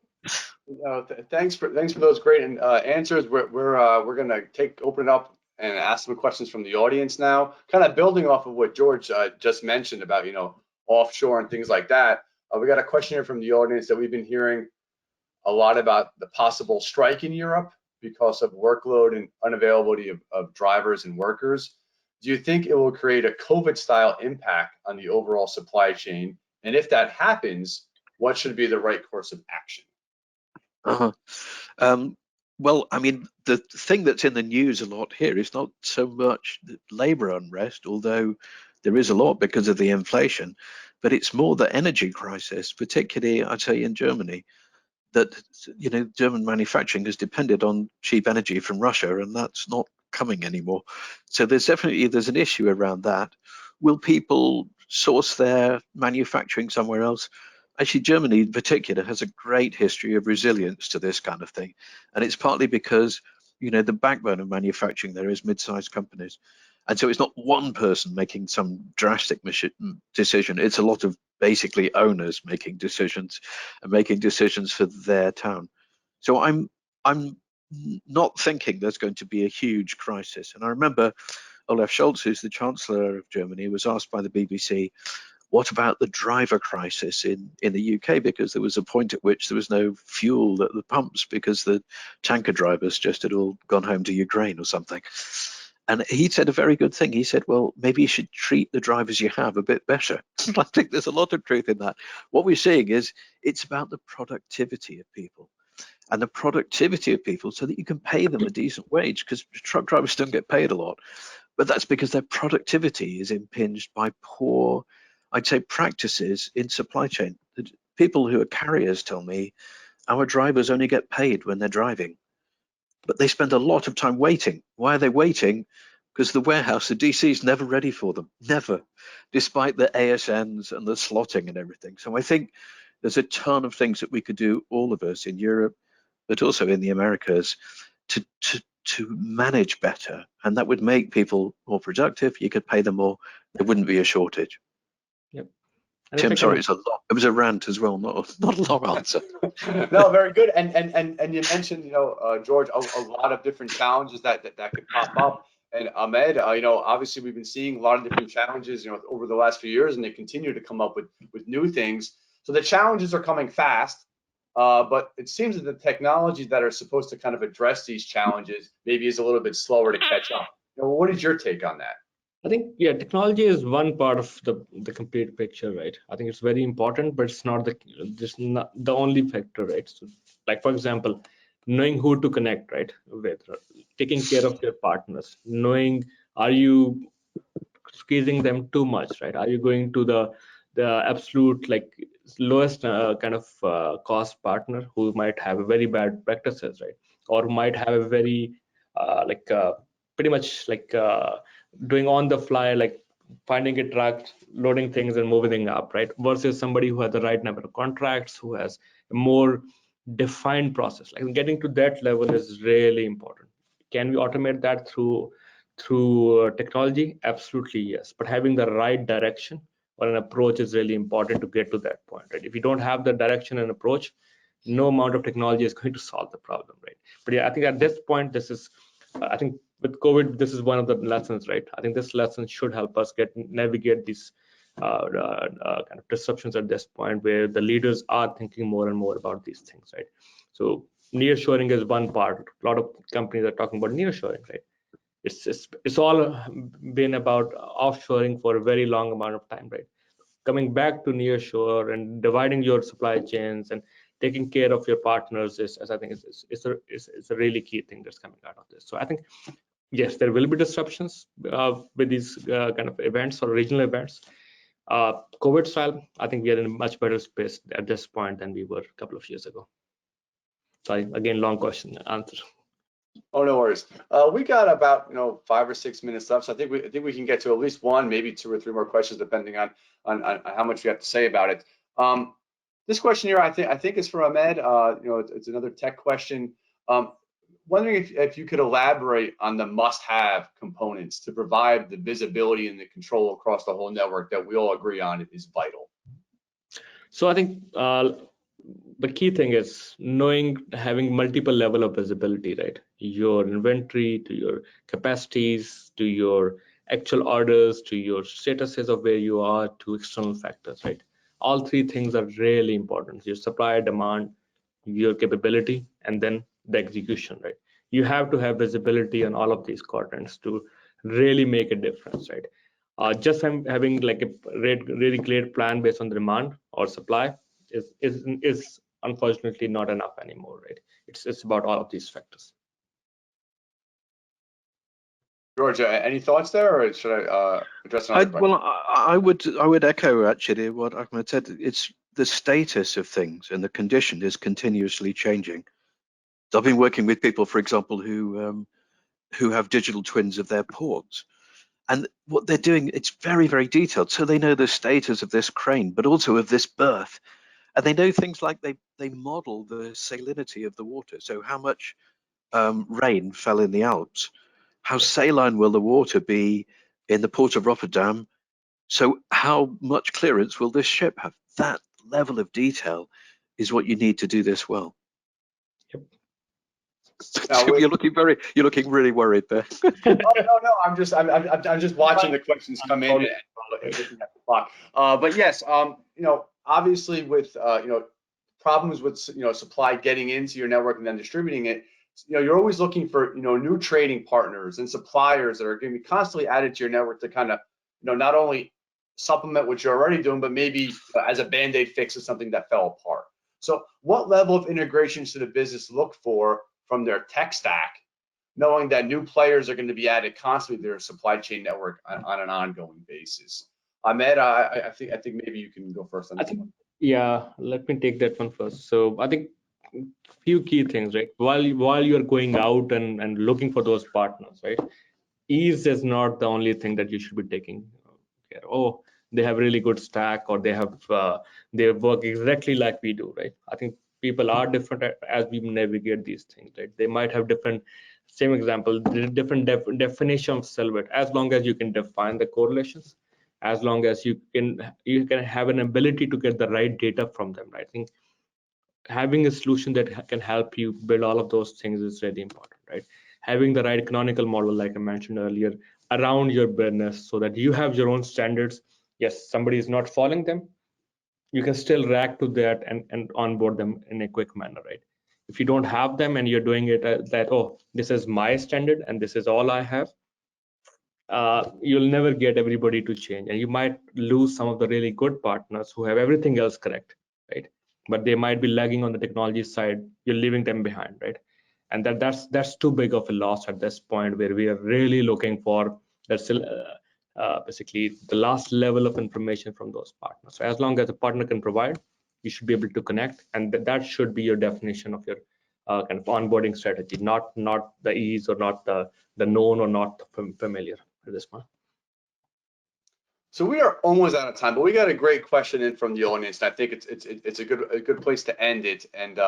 thanks for those great answers. We're gonna open it up and ask some questions from the audience now, kind of building off of what George just mentioned about offshore and things like that. We got a question here from the audience that we've been hearing a lot about the possible strike in Europe because of workload and unavailability of drivers and workers. Do you think it will create a COVID-style impact on the overall supply chain? And if that happens, what should be the right course of action? Well, I mean, the thing that's in the news a lot here is not so much the labor unrest, although there is a lot because of the inflation, but it's more the energy crisis, particularly, I'd say, in Germany, that, German manufacturing has depended on cheap energy from Russia, and that's not coming anymore. So there's an issue around that. Will people source their manufacturing somewhere else? Actually, Germany in particular has a great history of resilience to this kind of thing. And it's partly because, the backbone of manufacturing there is mid-sized companies. And so it's not one person making some drastic decision. It's a lot of basically owners making decisions and making decisions for their town. So I'm not thinking there's going to be a huge crisis. And I remember Olaf Scholz, who's the Chancellor of Germany, was asked by the BBC, what about the driver crisis in the UK? Because there was a point at which there was no fuel at the pumps because the tanker drivers just had all gone home to Ukraine or something. And he said a very good thing. He said, well, maybe you should treat the drivers you have a bit better. I think there's a lot of truth in that. What we're seeing is it's about the productivity of people. And the productivity of people so that you can pay them a decent wage, because truck drivers don't get paid a lot. But that's because their productivity is impinged by poor, I'd say, practices in supply chain. The people who are carriers tell me our drivers only get paid when they're driving, but they spend a lot of time waiting. Why are they waiting? Because the warehouse, the DC, is never ready for them, never, despite the ASNs and the slotting and everything. So I think there's a ton of things that we could do, all of us in Europe, but also in the Americas, to manage better, and that would make people more productive. You could pay them more. There wouldn't be a shortage. Yep. And Tim, sorry, it was a rant as well, not a long answer. No, very good. And you mentioned, George, a lot of different challenges that could pop up. And Ahmed, obviously we've been seeing a lot of different challenges, over the last few years, and they continue to come up with new things. So the challenges are coming fast, but it seems that the technologies that are supposed to kind of address these challenges maybe is a little bit slower to catch up. What is your take on that? I think, yeah, technology is one part of the complete picture, right? I think it's very important, but it's not the only factor, right? So, like, for example, knowing who to connect, right, with, taking care of your partners, knowing, are you squeezing them too much, right? Are you going to the absolute, like, lowest kind of cost partner who might have very bad practices, right? Or might have a very pretty much like doing on the fly, like finding a truck, loading things and moving up, right? Versus somebody who has the right number of contracts, who has a more defined process. Like, getting to that level is really important. Can we automate that through technology? Absolutely, yes. But having the right direction or an approach is really important to get to that point, right? If you don't have the direction and approach, no amount of technology is going to solve the problem, right? But yeah, I think at this point, this is, I think with COVID, this is one of the lessons, right? I think this lesson should help us navigate these kind of disruptions at this point, where the leaders are thinking more and more about these things, right? So nearshoring is one part. A lot of companies are talking about nearshoring, right? It's all been about offshoring for a very long amount of time, right? Coming back to nearshore and dividing your supply chains and taking care of your partners is I think is a really key thing that's coming out of this. So I think, yes, there will be disruptions with these kind of events or regional events. COVID style, I think we are in a much better space at this point than we were a couple of years ago. Sorry, again, long question answer. Oh, no worries. We got about 5 or 6 minutes left, so I think we can get to at least one, maybe 2 or 3 more questions, depending on how much we have to say about it. This question here, I think is for Ahmed. It's another tech question. Wondering if you could elaborate on the must-have components to provide the visibility and the control across the whole network that we all agree on is vital. So I think the key thing is having multiple level of visibility, right? Your inventory, to your capacities, to your actual orders, to your statuses of where you are, to external factors, right? All three things are really important: your supply, demand, your capability, and then the execution, right? You have to have visibility on all of these quadrants to really make a difference, right? Just having like a really clear plan based on the demand or supply is unfortunately not enough anymore, right? It's about all of these factors. George, any thoughts there, or should I address another question? Well, I would echo actually what Ahmed said. It's the status of things and the condition is continuously changing. So I've been working with people, for example, who have digital twins of their ports, and what they're doing, it's very, very detailed. So they know the status of this crane, but also of this berth, and they know things like they model the salinity of the water. So how much rain fell in the Alps? How saline will the water be in the port of Rotterdam? So how much clearance will this ship have? That level of detail is what you need to do this well. Yep. You're looking really worried there. No, I'm just watching the questions come in and looking at the clock. But yes, obviously with problems with supply getting into your network and then distributing it, you're always looking for new trading partners and suppliers that are going to be constantly added to your network to kind of not only supplement what you're already doing, but maybe as a band-aid fix of something that fell apart. So what level of integration should a business look for from their tech stack, knowing that new players are going to be added constantly to their supply chain network on an ongoing basis? Ahmed, I think maybe you can go first on this one. Yeah, let me take that one first. So I think few key things, right? While you're going out and looking for those partners, right? Ease is not the only thing that you should be taking care of. Oh, they have really good stack, or they work exactly like we do, right? I think people are different as we navigate these things, right? They might have different, same example, different definition of silhouette. As long as you can define the correlations as long as you can have an ability to get the right data from them. I think having a solution that can help you build all of those things is really important, right? Having the right canonical model, like I mentioned earlier, around your business so that you have your own standards. Yes, somebody is not following them, you can still react to that and onboard them in a quick manner, right? If you don't have them and you're doing it that, oh, this is my standard and this is all I have, you'll never get everybody to change, and you might lose some of the really good partners who have everything else correct, right? But they might be lagging on the technology side. You're leaving them behind, right? And that's too big of a loss at this point, where we are really looking for that's basically the last level of information from those partners. So as long as a partner can provide, you should be able to connect, and that should be your definition of your kind of onboarding strategy, not the ease or not the known or not familiar at this point. So we are almost out of time, but we got a great question in from the audience, and I think it's a good place to end it. And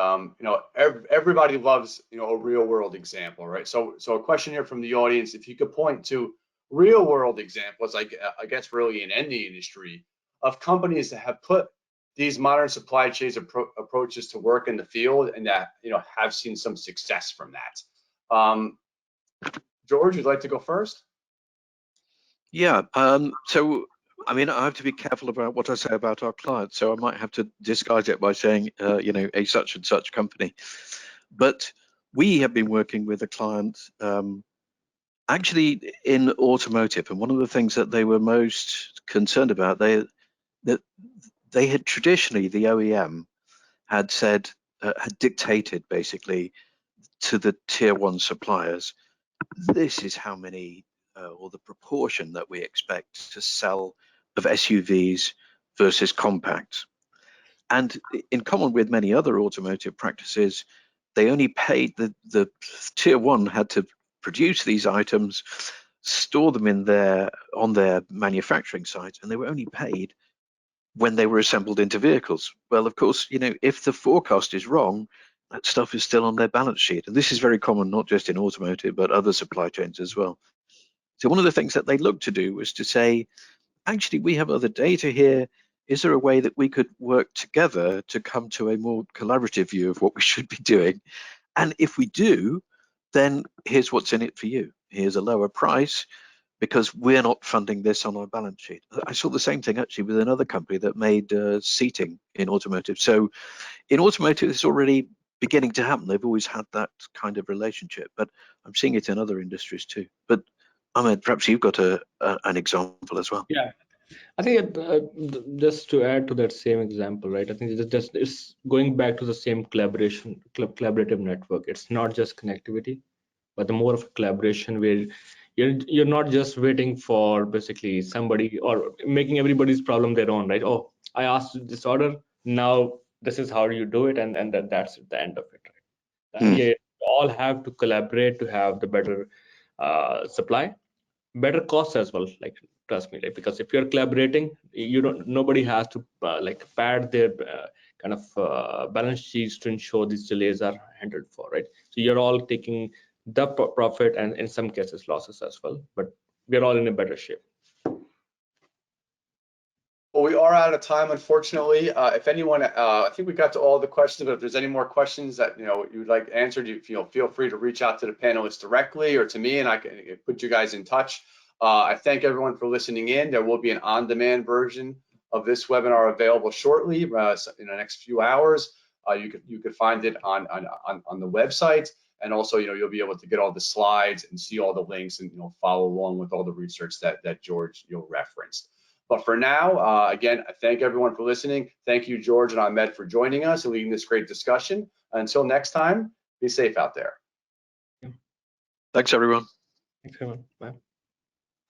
everybody loves a real world example, right? So a question here from the audience: if you could point to real world examples, I guess really in any industry, of companies that have put these modern supply chains approaches to work in the field, and that have seen some success from that. George, would you like to go first? Yeah. So I mean, I have to be careful about what I say about our clients, so I might have to disguise it by saying, a such and such company. But we have been working with a client actually in automotive, and one of the things that they were most concerned about, they had traditionally, the OEM had said, had dictated basically to the tier one suppliers, this is how many or the proportion that we expect to sell of SUVs versus compacts. And in common with many other automotive practices, they only paid the tier one had to produce these items, store them on their manufacturing sites, and they were only paid when they were assembled into vehicles. Well, of course, if the forecast is wrong, that stuff is still on their balance sheet. And this is very common, not just in automotive, but other supply chains as well. So one of the things that they looked to do was to say, actually, we have other data here. Is there a way that we could work together to come to a more collaborative view of what we should be doing? And if we do, then here's what's in it for you. Here's a lower price because we're not funding this on our balance sheet. I saw the same thing actually with another company that made seating in automotive. So in automotive, it's already beginning to happen. They've always had that kind of relationship, but I'm seeing it in other industries too. But Ahmed, perhaps you've got an example as well. Yeah, I think just to add to that same example, right? I think it's going back to the same collaborative network. It's not just connectivity, but the more of a collaboration where you're not just waiting for basically somebody or making everybody's problem their own, right? Oh, I asked this order, now this is how you do it, and that's the end of it, right? The idea is we all have to collaborate to have the better supply, better costs as well. Like, trust me, like, because if you're collaborating, nobody has to pad their kind of balance sheets to ensure these delays are handled for, right? So you're all taking the profit and in some cases losses as well, but we're all in a better shape. Well, we are out of time, unfortunately. If anyone, I think we got to all the questions, but if there's any more questions that you'd like answered, feel free to reach out to the panelists directly or to me, and I can put you guys in touch. I thank everyone for listening in. There will be an on-demand version of this webinar available shortly, in the next few hours. You could find it on the website, and also you'll be able to get all the slides and see all the links and follow along with all the research that George referenced. But for now, again, I thank everyone for listening. Thank you, George and Ahmed, for joining us and leading this great discussion. Until next time, be safe out there. Thanks, everyone. Thanks, everyone. Bye.